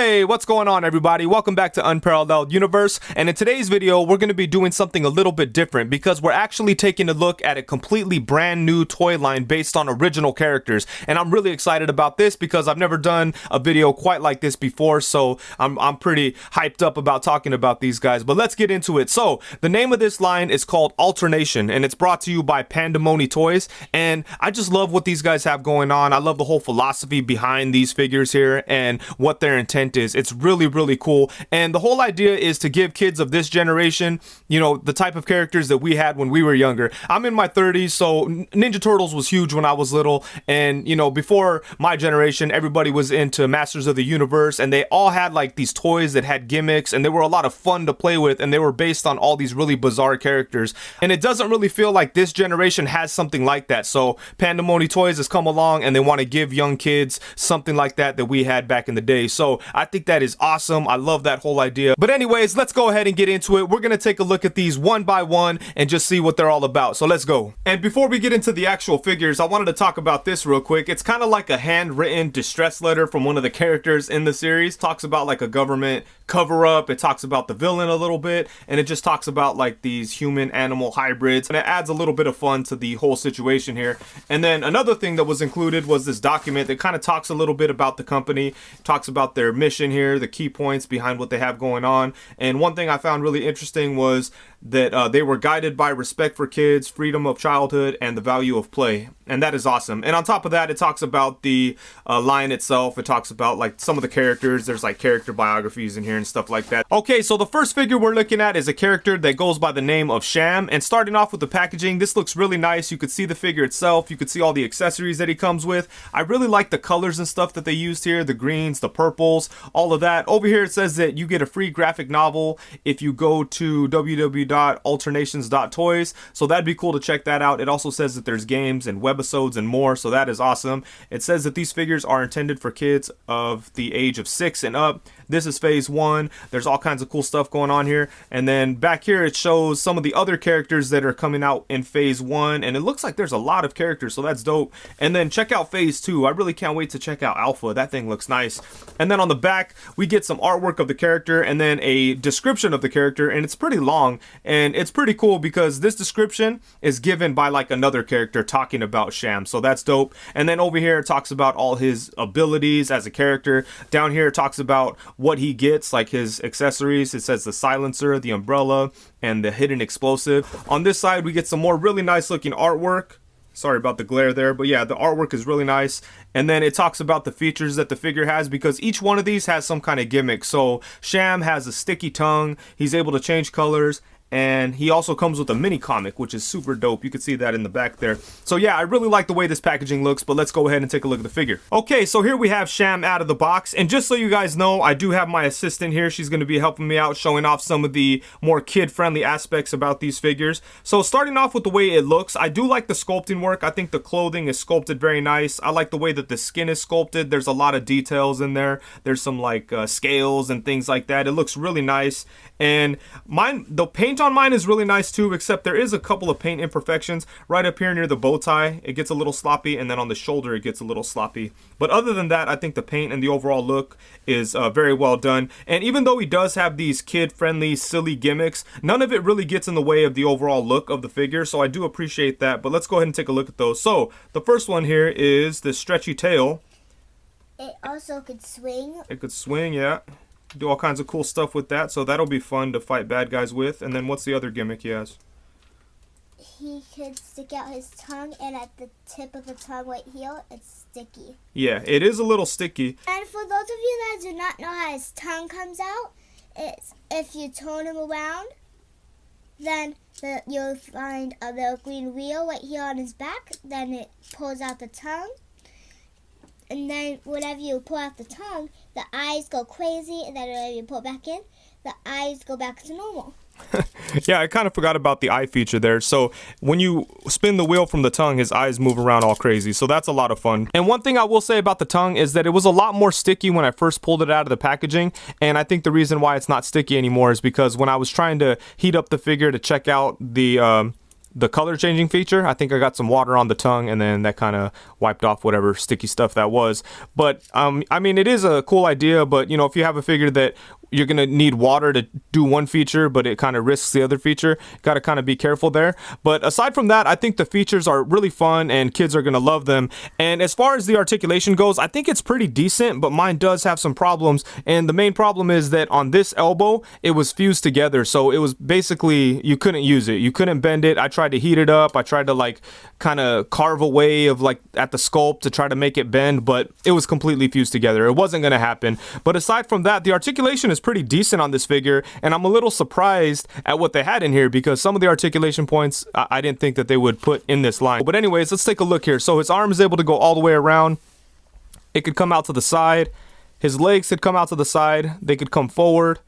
Hey, what's going on everybody? Welcome back to Unparalleled Universe, and in today's video we're going to be doing something a little bit different because we're actually taking a look at a completely brand new toy line based on original characters, and I'm really excited about this because I've never done a video quite like this before, so I'm pretty hyped up about talking about these guys. But let's get into it. So the name of this line is called Alternation, and it's brought to you by Panda Mony Toys, and I just love what these guys have going on. I love the whole philosophy behind these figures here and what their intent is. It's really cool, and the whole idea is to give kids of this generation, you know, the type of characters that we had when we were younger. I'm in my 30s, so Ninja Turtles was huge when I was little, and you know, before my generation everybody was into Masters of the Universe, and they all had like these toys that had gimmicks, and they were a lot of fun to play with, and they were based on all these really bizarre characters, and it doesn't really feel like this generation has something like that. So Panda Mony Toys has come along and they want to give young kids something like that we had back in the day. So I think that is awesome. I love that whole idea. But anyways, let's go ahead and get into it. We're gonna take a look at these one by one and just see what they're all about. So let's go. And before we get into the actual figures, I wanted to talk about this real quick. It's kind of like a handwritten distress letter from one of the characters in the series. Talks about like a government cover-up. It talks about the villain a little bit, and it just talks about like these human animal hybrids, and it adds a little bit of fun to the whole situation here. And then another thing that was included was this document that kind of talks a little bit about the company, talks about their mission here, the key points behind what they have going on. And one thing I found really interesting was that they were guided by respect for kids, freedom of childhood, and the value of play. And that is awesome. And on top of that, it talks about the line itself. It talks about like some of the characters. There's like character biographies in here and stuff like that. Okay, so the first figure we're looking at is a character that goes by the name of Sham. And starting off with the packaging, this looks really nice. You could see the figure itself. You could see all the accessories that he comes with. I really like the colors and stuff that they used here. The greens, the purples, all of that. Over here it says that you get a free graphic novel if you go to www.alternations.toys. So that'd be cool to check that out. It also says that there's games and webisodes and more, so that is awesome. It says that these figures are intended for kids of the age of 6 and up. This is phase 1. There's all kinds of cool stuff going on here. And then back here it shows some of the other characters that are coming out in phase 1, and it looks like there's a lot of characters, so that's dope. And then check out phase 2. I really can't wait to check out Alpha. That thing looks nice. And then on the back we get some artwork of the character and then a description of the character, and it's pretty long, and it's pretty cool because this description is given by like another character talking about Sham, so that's dope. And then over here it talks about all his abilities as a character. Down here it talks about what he gets, like his accessories. It says the silencer, the umbrella, and the hidden explosive. On this side we get some more really nice looking artwork. Sorry about the glare there, but yeah, the artwork is really nice. And then it talks about the features that the figure has, because each one of these has some kind of gimmick. So Sham has a sticky tongue, he's able to change colors, and he also comes with a mini comic, which is super dope. You can see that in the back there. So yeah, I really like the way this packaging looks, but let's go ahead and take a look at the figure. Okay, so here we have Sham out of the box, and just so you guys know, I do have my assistant here. She's going to be helping me out, showing off some of the more kid-friendly aspects about these figures. So starting off with the way it looks, I do like the sculpting work. I think the clothing is sculpted very nice. I like the way that the skin is sculpted. There's a lot of details in there. There's some like scales and things like that. It looks really nice. And the paint on mine is really nice too, except there is a couple of paint imperfections right up here near the bow tie. It gets a little sloppy, and then on the shoulder it gets a little sloppy. But other than that, I think the paint and the overall look is very well done. And even though he does have these kid-friendly, silly gimmicks, none of it really gets in the way of the overall look of the figure, so I do appreciate that. But let's go ahead and take a look at those. So the first one here is the Stretchy Tail. It also could swing. It could swing, yeah. Do all kinds of cool stuff with that, so that'll be fun to fight bad guys with. And then what's the other gimmick he has? He could stick out his tongue, and at the tip of the tongue right here, it's sticky. Yeah, it is a little sticky. And for those of you that do not know how his tongue comes out, it's if you turn him around, then you'll find a little green wheel right here on his back. Then it pulls out the tongue. And then whenever you pull out the tongue, the eyes go crazy, and then whenever you pull it back in, the eyes go back to normal. Yeah, I kind of forgot about the eye feature there. So when you spin the wheel from the tongue, his eyes move around all crazy. So that's a lot of fun. And one thing I will say about the tongue is that it was a lot more sticky when I first pulled it out of the packaging. And I think the reason why it's not sticky anymore is because when I was trying to heat up the figure to check out the the color changing feature. I think I got some water on the tongue, and then that kind of wiped off whatever sticky stuff that was. But I mean, it is a cool idea, but you know, if you have a figure that you're gonna need water to do one feature, but it kind of risks the other feature, got to kind of be careful there. But aside from that, I think the features are really fun and kids are gonna love them. And as far as the articulation goes, I think it's pretty decent, but mine does have some problems. And the main problem is that on this elbow, it was fused together, so it was basically, you couldn't use it, you couldn't bend it. I tried to heat it up, I tried to like kind of carve away of like at the sculpt to try to make it bend, but it was completely fused together. It wasn't gonna happen. But aside from that, the articulation is pretty decent on this figure, and I'm a little surprised at what they had in here, because some of the articulation points I didn't think that they would put in this line. But anyways, let's take a look here. So his arm is able to go all the way around. It could come out to the side. His legs could come out to the side. They could come forward.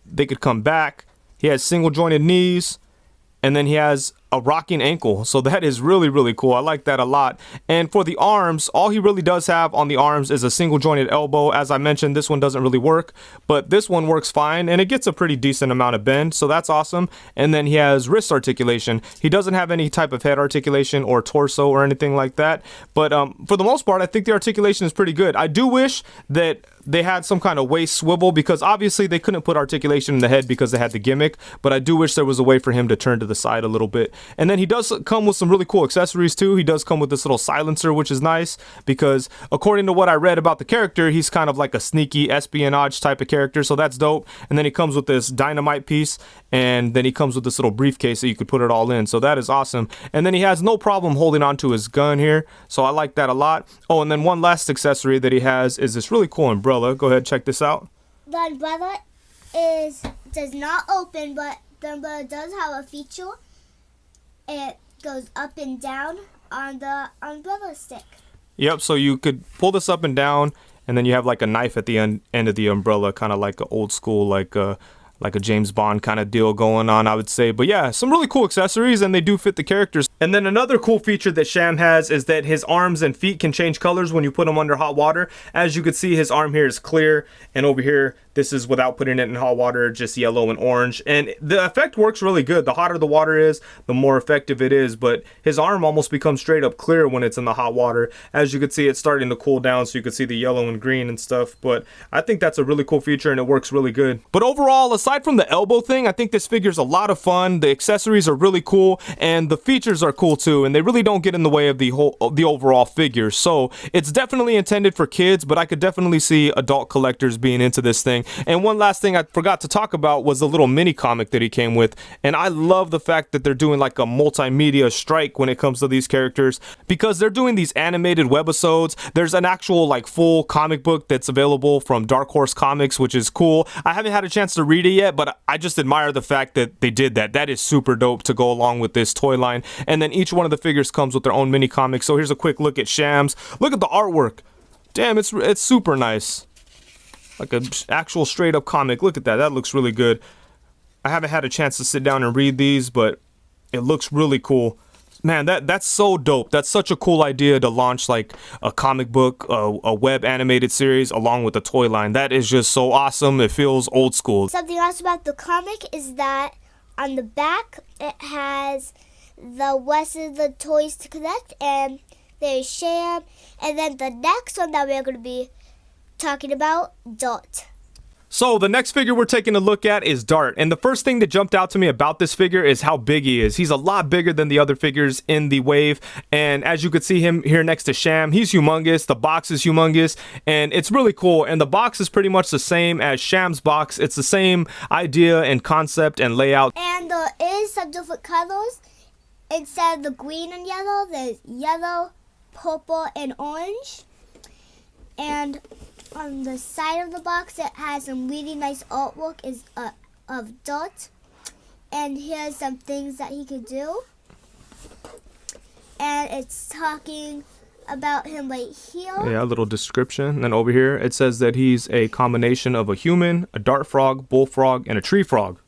They could come back. He has single jointed knees, and then he has a rocking ankle. So that is really, really cool. I like that a lot. And for the arms, all he really does have on the arms is a single jointed elbow. As I mentioned, this one doesn't really work, but this one works fine, and it gets a pretty decent amount of bend, so that's awesome. And then he has wrist articulation. He doesn't have any type of head articulation or torso or anything like that, but for the most part, I think the articulation is pretty good. I do wish that they had some kind of waist swivel, because obviously they couldn't put articulation in the head because they had the gimmick, but I do wish there was a way for him to turn to the side a little bit. And then he does come with some really cool accessories too. He does come with this little silencer, which is nice, because according to what I read about the character, he's kind of like a sneaky espionage type of character, so that's dope. And then he comes with this dynamite piece, and then he comes with this little briefcase so you could put it all in, so that is awesome. And then he has no problem holding onto his gun here, so I like that a lot. Oh, and then one last accessory that he has is this really cool umbrella. Go ahead, check this out. The umbrella does not open, but the umbrella does have a feature. It goes up and down on the umbrella stick. Yep, so you could pull this up and down, and then you have like a knife at the end of the umbrella, kind of like an old school, like a James Bond kind of deal going on, I would say. But yeah, some really cool accessories, and they do fit the characters. And then another cool feature that Sham has is that his arms and feet can change colors when you put them under hot water. As you can see, his arm here is clear, and over here, this is without putting it in hot water, just yellow and orange. And the effect works really good. The hotter the water is, the more effective it is. But his arm almost becomes straight up clear when it's in the hot water. As you can see, it's starting to cool down, so you can see the yellow and green and stuff. But I think that's a really cool feature, and it works really good. But overall, aside from the elbow thing, I think this figure's a lot of fun. The accessories are really cool, and the features are cool too, and they really don't get in the way of the overall figure. So it's definitely intended for kids, but I could definitely see adult collectors being into this thing. And one last thing I forgot to talk about was the little mini comic that he came with, and I love the fact that they're doing like a multimedia strike when it comes to these characters, because they're doing these animated webisodes. There's an actual like full comic book that's available from Dark Horse Comics, which is cool. I haven't had a chance to read it yet, but I just admire the fact that they did that. That is super dope to go along with this toy line. And then each one of the figures comes with their own mini comics. So here's a quick look at Sham's. Look at the artwork. Damn, it's super nice. Like an actual straight up comic. Look at that. That looks really good. I haven't had a chance to sit down and read these, but it looks really cool. Man, that's so dope. That's such a cool idea to launch like a comic book, a web animated series along with the toy line. That is just so awesome. It feels old school. Something else about the comic is that on the back it has the rest of the toys to collect, and there's Sham, and then the next one that we're going to be talking about, Dart. So the next figure we're taking a look at is Dart, and the first thing that jumped out to me about this figure is how big he is. He's a lot bigger than the other figures in the wave, and as you could see him here next to Sham, he's humongous. The box is humongous, and it's really cool, and the box is pretty much the same as Sham's box. It's the same idea and concept and layout. And there is some different colors. Instead of the green and yellow, there's yellow, purple, and orange. And on the side of the box, it has some really nice artwork of Dart. And here's some things that he could do. And it's talking about him right here. Yeah, a little description. And then over here, it says that he's a combination of a human, a dart frog, bullfrog, and a tree frog.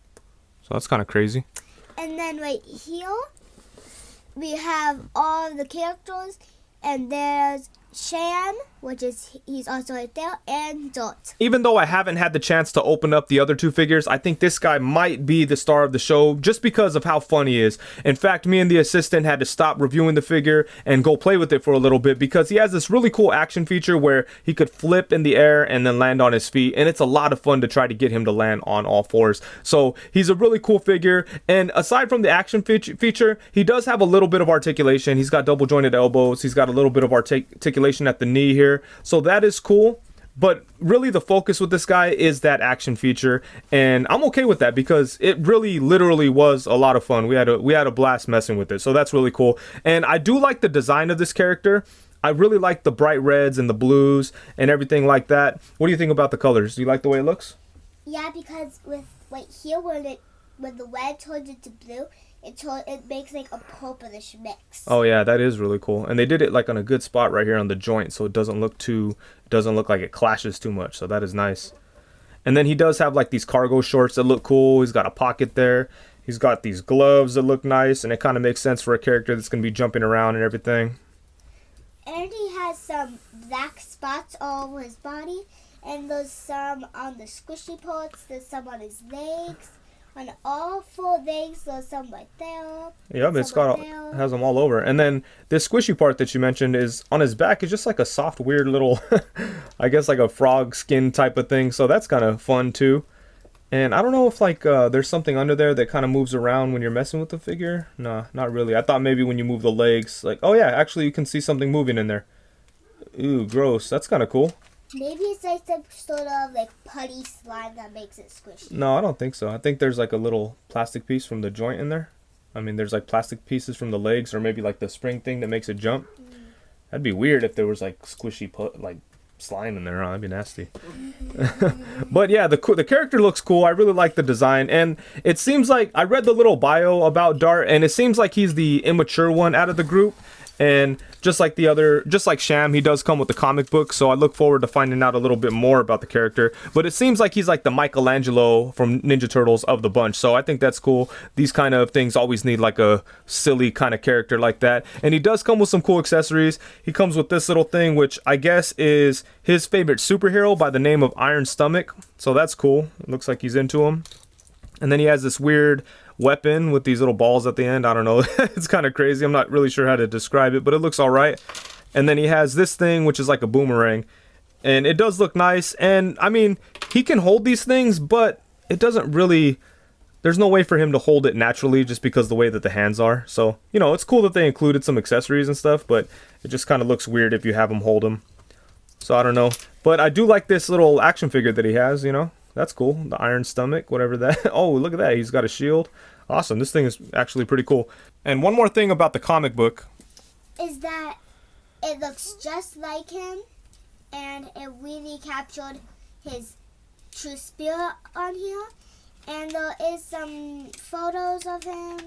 So that's kind of crazy. And then right here, we have all the characters. And there's Sham, which is he's also right there, and Dot. Even though I haven't had the chance to open up the other two figures, I think this guy might be the star of the show just because of how fun he is. In fact, me and the assistant had to stop reviewing the figure and go play with it for a little bit because he has this really cool action feature where he could flip in the air and then land on his feet, and it's a lot of fun to try to get him to land on all fours. So he's a really cool figure, and aside from the action feature, he does have a little bit of articulation. He's got double jointed elbows. He's got a little bit of articulation at the knee here, so that is cool. But really the focus with this guy is that action feature, and I'm okay with that because it really literally was a lot of fun. We had a blast messing with it, so that's really cool. And I do like the design of this character. I really like the bright reds and the blues and everything like that. What do you think about the colors? Do you like the way it looks? Yeah, because with right here when the red turns into blue, it makes like a purplish mix. Oh yeah, that is really cool. And they did it like on a good spot right here on the joint, so it doesn't look like it clashes too much. So that is nice. And then he does have like these cargo shorts that look cool. He's got a pocket there. He's got these gloves that look nice, and it kind of makes sense for a character that's going to be jumping around and everything. And he has some black spots all over his body, and there's some on the squishy parts, there's some on his legs. On all 4 legs, there's some right there. Yep, it's got has them all over. And then this squishy part that you mentioned is on his back is just like a soft, weird little, I guess like a frog skin type of thing. So that's kind of fun too. And I don't know if like there's something under there that kind of moves around when you're messing with the figure. No, not really. I thought maybe when you move the legs, like, oh yeah, actually you can see something moving in there. Ooh, gross. That's kind of cool. Maybe it's like some sort of like putty slime that makes it squishy. No, I don't think so. I think there's like a little plastic piece from the joint in there. I mean, there's like plastic pieces from the legs, or maybe like the spring thing that makes it jump. That'd be weird if there was like squishy like slime in there. Huh? That'd be nasty. But yeah, the character looks cool. I really like the design, and it seems like I read the little bio about Dart, and it seems like he's the immature one out of the group. And just like Sham, he does come with the comic book, so I look forward to finding out a little bit more about the character. But it seems like he's like the Michelangelo from Ninja Turtles of the bunch, so I think that's cool. These kind of things always need like a silly kind of character like that. And he does come with some cool accessories. He comes with this little thing, which I guess is his favorite superhero by the name of Iron Stomach, so that's cool. It looks like he's into him. And then he has this weird weapon with these little balls at the end. I don't know. It's kind of crazy. I'm not really sure how to describe it, but it looks all right. And then he has this thing, which is like a boomerang. And it does look nice. And I mean, he can hold these things, but it doesn't really... There's no way for him to hold it naturally just because the way that the hands are. So, you know, it's cool that they included some accessories and stuff, but it just kind of looks weird if you have him hold them. So I don't know. But I do like this little action figure that he has, you know. That's cool. The Iron Stomach, whatever that. Oh, look at that. He's got a shield. Awesome. This thing is actually pretty cool. And one more thing about the comic book is that it looks just like him, and it really captured his true spirit on here. And there is some photos of him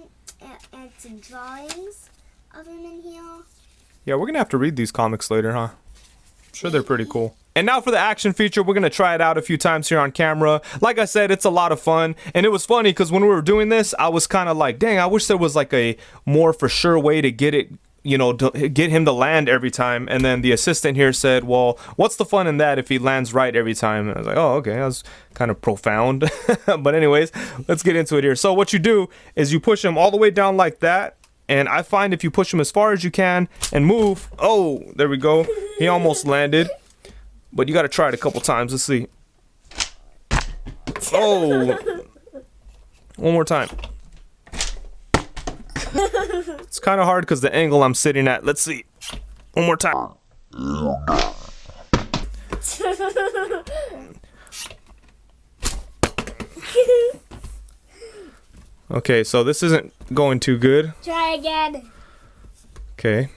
and some drawings of him in here. Yeah, we're going to have to read these comics later, huh? I'm sure they're pretty cool. And now for the action feature, we're going to try it out a few times here on camera. Like I said, it's a lot of fun. And it was funny because when we were doing this, I was kind of like, dang, I wish there was like a more for sure way to get it, you know, to get him to land every time. And then the assistant here said, well, what's the fun in that if he lands right every time? And I was like, oh, okay, that was kind of profound. But anyways, let's get into it here. So what you do is you push him all the way down like that. And I find if you push him as far as you can and move, oh, there we go. He almost landed. But you got to try it a couple times. Let's see. Oh. One more time. It's kind of hard because the angle I'm sitting at. Let's see. One more time. Okay, so this isn't going too good. Try again. Okay.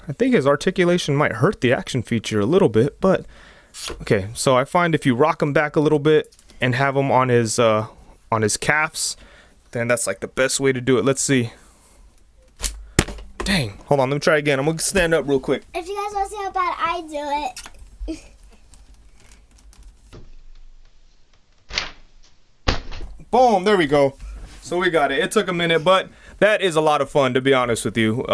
I think his articulation might hurt the action feature a little bit, but okay. So I find if you rock him back a little bit and have him on his calves, then that's like the best way to do it. Let's see. Dang. Hold on. Let me try again. I'm gonna stand up real quick. If you guys want to see how bad I do it. Boom. There we go. So we got it. It took a minute, but That is a lot of fun, to be honest with you.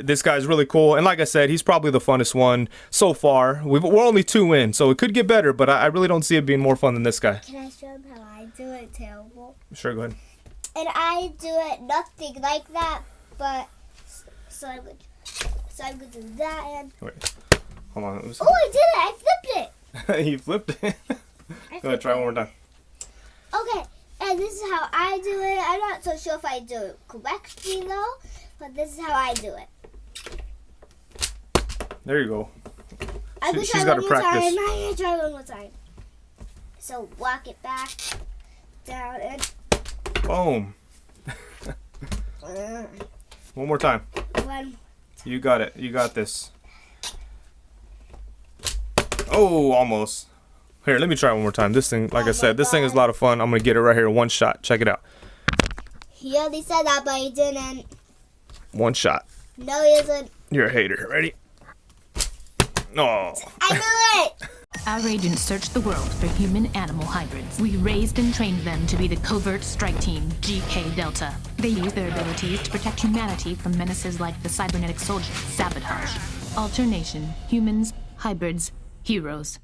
This guy's really cool, and like I said, he's probably the funnest one so far. We're only 2 in, so it could get better, but I really don't see it being more fun than this guy. Can I show him how I do it terrible? Sure, go ahead. And I do it nothing like that, but so I'm gonna do that and. Wait, hold on. Oh, I did it! I flipped it. You flipped it. Go ahead, try one more time. Okay, and this is how I do it. I'm not so sure if I do it correctly though, but this is how I do it. There you go. I'm gonna try one more time. I'm gonna try one more time. So walk it back, down, and boom. One more time. You got it. You got this. Oh, almost. Here, let me try one more time. This thing, like I said, this thing is a lot of fun. I'm going to get it right here, one shot. Check it out. He already said that, but he didn't. One shot. No, he isn't. You're a hater. Ready? No. I knew it! Our agents searched the world for human-animal hybrids. We raised and trained them to be the covert strike team, GK Delta. They use their abilities to protect humanity from menaces like the cybernetic soldier, Sabotage. Alternation, humans, hybrids, heroes.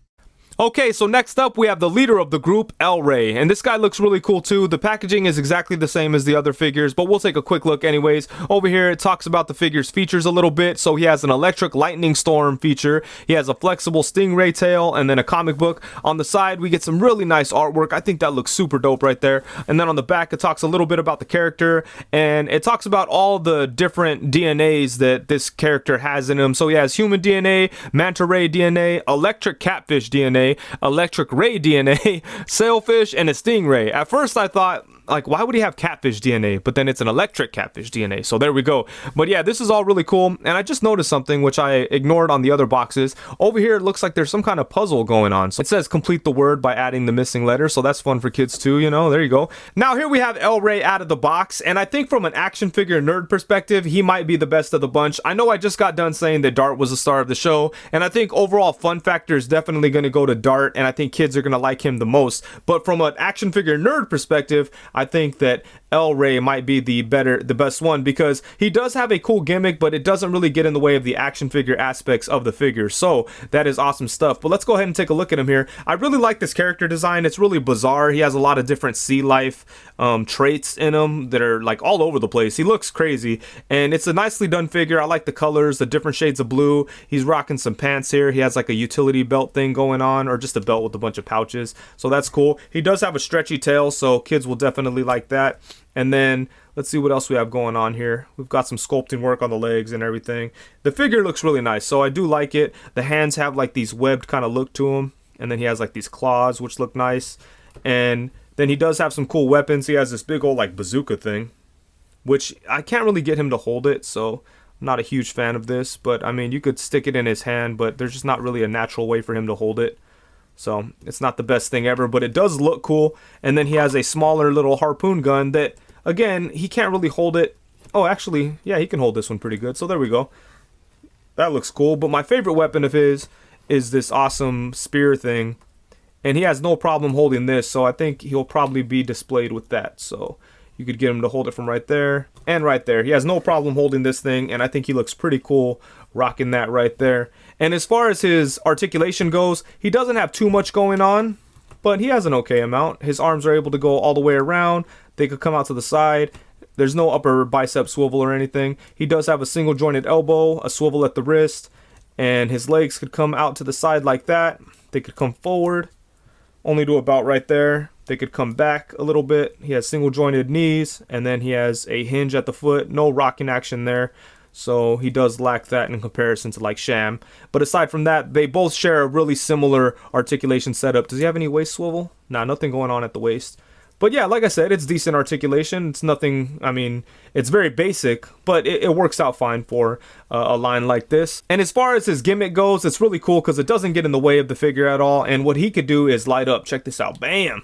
Okay, so next up we have the leader of the group, El Rey, and this guy looks really cool too. The packaging is exactly the same as the other figures, but we'll take a quick look anyways. Over here it talks about the figure's features a little bit. So he has an electric lightning storm feature, he has a flexible stingray tail, and then a comic book. On the side we get some really nice artwork. I think that looks super dope right there. And then on the back it talks a little bit about the character, and it talks about all the different DNAs that this character has in him. So he has human DNA, manta ray DNA, electric catfish DNA, electric ray DNA, sailfish, and a stingray. At first I thought, like, why would he have catfish DNA? But then it's an electric catfish DNA, so there we go. But yeah, this is all really cool, and I just noticed something which I ignored on the other boxes. Over here it looks like there's some kind of puzzle going on. So it says complete the word by adding the missing letter, so that's fun for kids too, you know. There you go. Now here we have El Rey out of the box, and I think from an action figure nerd perspective, he might be the best of the bunch. I know I just got done saying that Dart was the star of the show, and I think overall fun factor is definitely going to go to Dart, and I think kids are going to like him the most. But from an action figure nerd perspective, I think that El Rey might be the best one, because he does have a cool gimmick, but it doesn't really get in the way of the action figure aspects of the figure. So that is awesome stuff. But let's go ahead and take a look at him here. I really like this character design. It's really bizarre. He has a lot of different sea life traits in him that are like all over the place. He looks crazy, and it's a nicely done figure. I like the colors, the different shades of blue. He's rocking some pants here. He has like a utility belt thing going on, or just a belt with a bunch of pouches, so that's cool. He does have a stretchy tail, so kids will definitely like that. And then let's see what else we have going on here. We've got some sculpting work on the legs and everything. The figure looks really nice, so I do like it. The hands have like these webbed kind of look to them, and then he has like these claws which look nice. And then he does have some cool weapons. He has this big old like bazooka thing, which I can't really get him to hold it, so I'm not a huge fan of this. But I mean, you could stick it in his hand, but there's just not really a natural way for him to hold it. So it's not the best thing ever, but it does look cool. And then he has a smaller little harpoon gun that, again, he can't really hold it. Oh, actually, yeah, he can hold this one pretty good. So there we go. That looks cool. But my favorite weapon of his is this awesome spear thing. And he has no problem holding this, so I think he'll probably be displayed with that. So you could get him to hold it from right there and right there. He has no problem holding this thing, and I think he looks pretty cool rocking that right there. And as far as his articulation goes, he doesn't have too much going on, but he has an okay amount. His arms are able to go all the way around. They could come out to the side. There's no upper bicep swivel or anything. He does have a single jointed elbow, a swivel at the wrist, and his legs could come out to the side like that. They could come forward only to about right there. They could come back a little bit. He has single jointed knees, and then he has a hinge at the foot. No rocking action there, so he does lack that in comparison to like Sham. But aside from that, they both share a really similar articulation setup. Does he have any waist swivel? Nah, nothing going on at the waist. But yeah, like I said, it's decent articulation. It's nothing, I mean, it's very basic, but it works out fine for a line like this. And as far as his gimmick goes, it's really cool because it doesn't get in the way of the figure at all. And what he could do is light up. Check this out. Bam!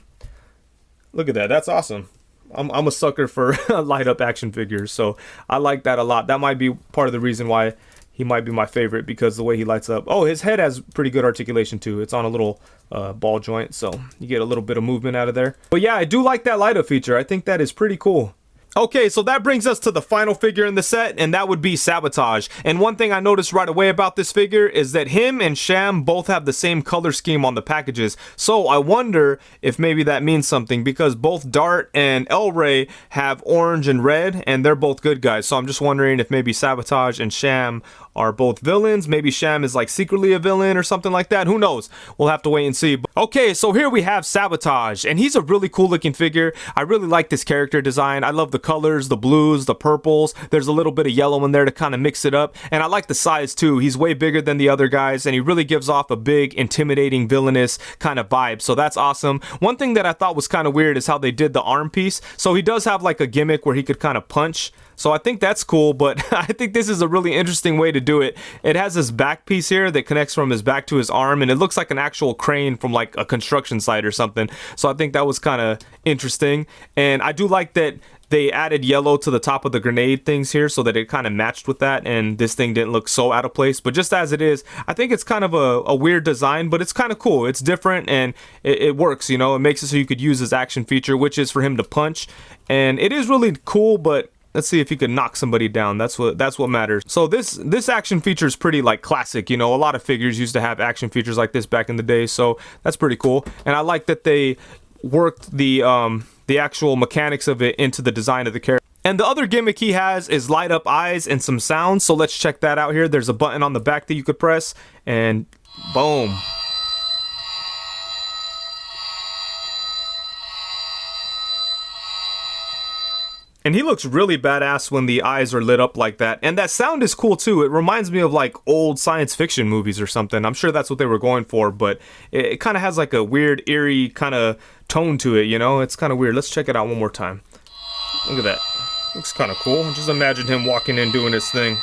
Look at that. That's awesome. I'm a sucker for light up action figures, so I like that a lot. That might be part of the reason why he might be my favorite, because the way he lights up. Oh, his head has pretty good articulation too. It's on a little ball joint, so you get a little bit of movement out of there. But yeah, I do like that light up feature. I think that is pretty cool. Okay, so that brings us to the final figure in the set, and that would be Sabotage. And one thing I noticed right away about this figure is that him and Sham both have the same color scheme on the packages. So I wonder if maybe that means something, because both Dart and El Rey have orange and red, and they're both good guys. So I'm just wondering if maybe Sabotage and Sham are both villains. Maybe Sham is like secretly a villain or something like that. Who knows? We'll have to wait and see. Okay, so here we have Sabotage, and he's a really cool looking figure. I really like this character design. I love the colors, the blues, the purples. There's a little bit of yellow in there to kind of mix it up. And I like the size too. He's way bigger than the other guys, and he really gives off a big, intimidating, villainous kind of vibe. So that's awesome. One thing that I thought was kind of weird is how they did the arm piece. So he does have like a gimmick where he could kind of punch. So I think that's cool, but I think this is a really interesting way to do it. It has this back piece here that connects from his back to his arm, and it looks like an actual crane from like a construction site or something. So I think that was kind of interesting. And I do like that they added yellow to the top of the grenade things here so that it kind of matched with that, and this thing didn't look so out of place. But just as it is, I think it's kind of a weird design, but it's kind of cool. It's different, and it works, you know. It makes it so you could use his action feature, which is for him to punch. And it is really cool, but let's see if he could knock somebody down. That's what matters. So this action feature is pretty like classic. You know, a lot of figures used to have action features like this back in the day. So that's pretty cool. And I like that they worked the actual mechanics of it into the design of the character. And the other gimmick he has is light up eyes and some sounds. So let's check that out here. There's a button on the back that you could press, and boom. And he looks really badass when the eyes are lit up like that. And that sound is cool too. It reminds me of like old science fiction movies or something. I'm sure that's what they were going for, but it kind of has like a weird, eerie kind of tone to it, you know? It's kind of weird. Let's check it out one more time. Look at that. Looks kind of cool. Just imagine him walking in doing his thing.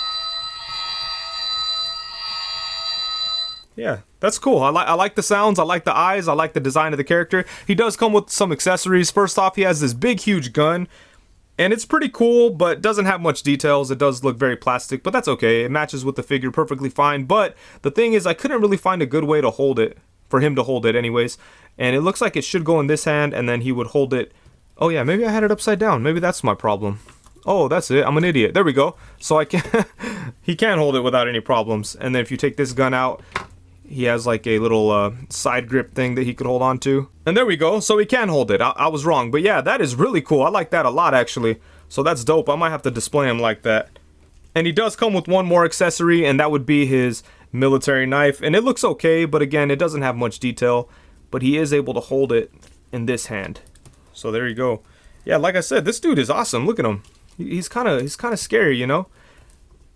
Yeah, that's cool. I like the sounds. I like the eyes. I like the design of the character. He does come with some accessories. First off, he has this big, huge gun. And it's pretty cool, but doesn't have much details. It does look very plastic, but that's okay. It matches with the figure perfectly fine. But the thing is, I couldn't really find a good way to hold it, for him to hold it anyways. And it looks like it should go in this hand, and then he would hold it. Oh yeah, maybe I had it upside down. Maybe that's my problem. Oh, that's it. I'm an idiot. There we go. So I can he can hold it without any problems. And then if you take this gun out, he has like a little side grip thing that he could hold on to. And there we go. So he can hold it. I was wrong. But yeah, that is really cool. I like that a lot, actually. So that's dope. I might have to display him like that. And he does come with one more accessory, and that would be his military knife. And it looks okay, but again, it doesn't have much detail. But he is able to hold it in this hand. So there you go. Yeah, like I said, this dude is awesome. Look at him. He's kind of scary, you know?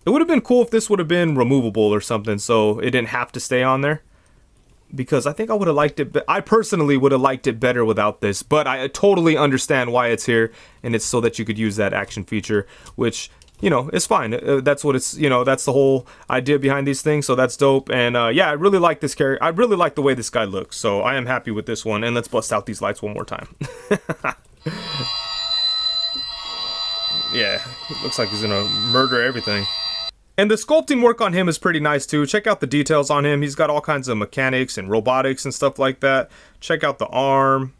It would have been cool if this would have been removable or something, so it didn't have to stay on there. Because I think I would have liked it, I personally would have liked it better without this. But I totally understand why it's here, and it's so that you could use that action feature, which, you know, it's fine. That's what it's, you know, that's the whole idea behind these things, so that's dope. And yeah, I really like this character. I really like the way this guy looks, so I am happy with this one. And let's bust out these lights one more time. Yeah, it looks like he's gonna murder everything. And the sculpting work on him is pretty nice too. Check out the details on him. He's got all kinds of mechanics and robotics and stuff like that. Check out the arm.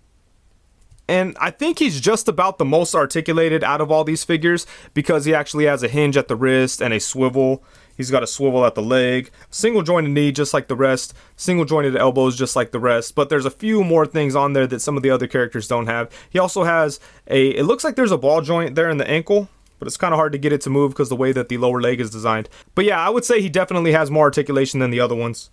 And I think he's just about the most articulated out of all these figures because he actually has a hinge at the wrist and a swivel. He's got a swivel at the leg, single jointed knee just like the rest, single jointed elbows just like the rest, but there's a few more things on there that some of the other characters don't have. He also has it looks like there's a ball joint there in the ankle, but it's kind of hard to get it to move because the way that the lower leg is designed. But yeah, I would say he definitely has more articulation than the other ones.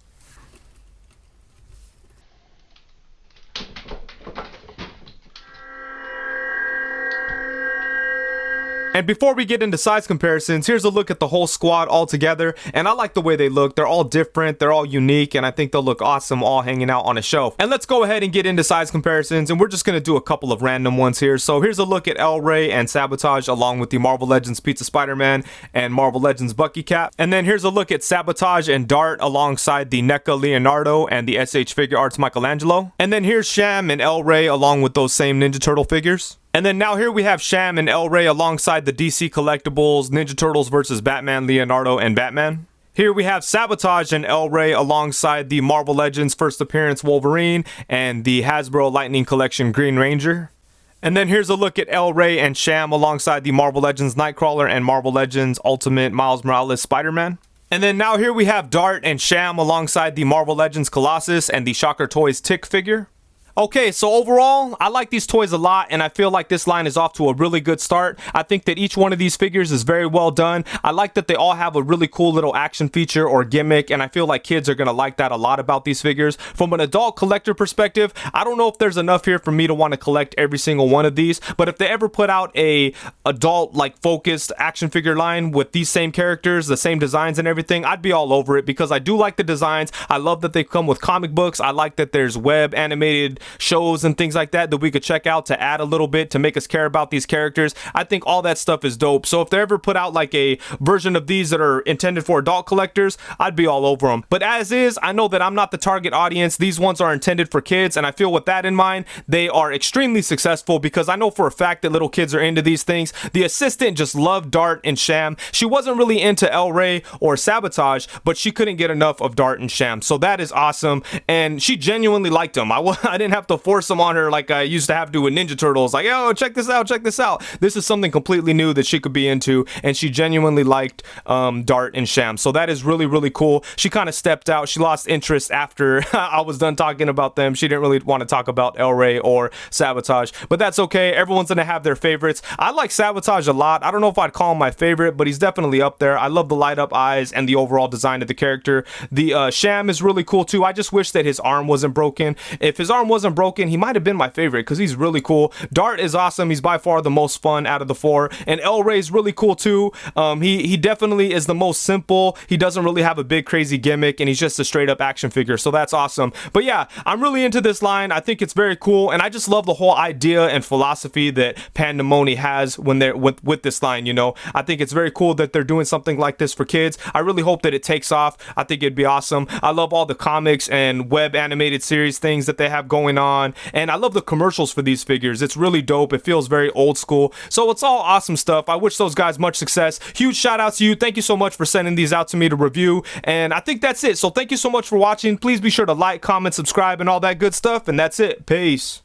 And before we get into size comparisons, here's a look at the whole squad all together. And I like the way they look. They're all different. They're all unique. And I think they'll look awesome all hanging out on a shelf. And let's go ahead and get into size comparisons. And we're just going to do a couple of random ones here. So here's a look at El Rey and Sabotage along with the Marvel Legends Pizza Spider-Man and Marvel Legends Bucky Cap. And then here's a look at Sabotage and Dart alongside the NECA Leonardo and the SH Figure Arts Michelangelo. And then here's Sham and El Rey along with those same Ninja Turtle figures. And then now here we have Sham and El Rey alongside the DC Collectibles Ninja Turtles vs. Batman, Leonardo, and Batman. Here we have Sabotage and El Rey alongside the Marvel Legends First Appearance Wolverine and the Hasbro Lightning Collection Green Ranger. And then here's a look at El Rey and Sham alongside the Marvel Legends Nightcrawler and Marvel Legends Ultimate Miles Morales Spider-Man. And then now here we have Dart and Sham alongside the Marvel Legends Colossus and the Shocker Toys Tick figure. Okay, so overall, I like these toys a lot, and I feel like this line is off to a really good start. I think that each one of these figures is very well done. I like that they all have a really cool little action feature or gimmick, and I feel like kids are going to like that a lot about these figures. From an adult collector perspective, I don't know if there's enough here for me to want to collect every single one of these, but if they ever put out a adult, like, focused action figure line with these same characters, the same designs and everything, I'd be all over it because I do like the designs. I love that they come with comic books. I like that there's web animated shows and things like that we could check out to add a little bit to make us care about these characters. I think all that stuff is dope. So if they ever put out like a version of these that are intended for adult collectors, I'd be all over them. But as is, I know that I'm not the target audience. These ones are intended for kids, and I feel with that in mind, they are extremely successful because I know for a fact that little kids are into these things. The assistant just loved Dart and Sham. She wasn't really into El Rey or Sabotage, but she couldn't get enough of Dart and Sham. So that is awesome, and she genuinely liked them. I didn't have to force them on her like I used to have to with Ninja Turtles. Like, yo, check this out, check this out. This is something completely new that she could be into, and she genuinely liked Dart and Sham. So that is really, really cool. She kind of stepped out. She lost interest after I was done talking about them. She didn't really want to talk about El Rey or Sabotage, but that's okay. Everyone's gonna have their favorites. I like Sabotage a lot. I don't know if I'd call him my favorite, but he's definitely up there. I love the light up eyes and the overall design of the character. The Sham is really cool too. I just wish that his arm wasn't broken. If his arm wasn't broken, he might have been my favorite because he's really cool. Dart is awesome. He's by far the most fun out of the four, and El Rey is really cool too. He definitely is the most simple. He doesn't really have a big crazy gimmick, and he's just a straight up action figure, so that's awesome. But yeah, I'm really into this line. I think it's very cool, and I just love the whole idea and philosophy that Panda Mony has when they're with this line. You know, I think it's very cool that they're doing something like this for kids. I really hope that it takes off. I think it'd be awesome. I love all the comics and web animated series things that they have going on, and I love the commercials for these figures. It's really dope. It feels very old school, so it's all awesome stuff. I wish those guys much success. Huge shout out to you. Thank you so much for sending these out to me to review, and I think that's it. So thank you so much for watching. Please be sure to like, comment, subscribe, and all that good stuff, and that's it. Peace.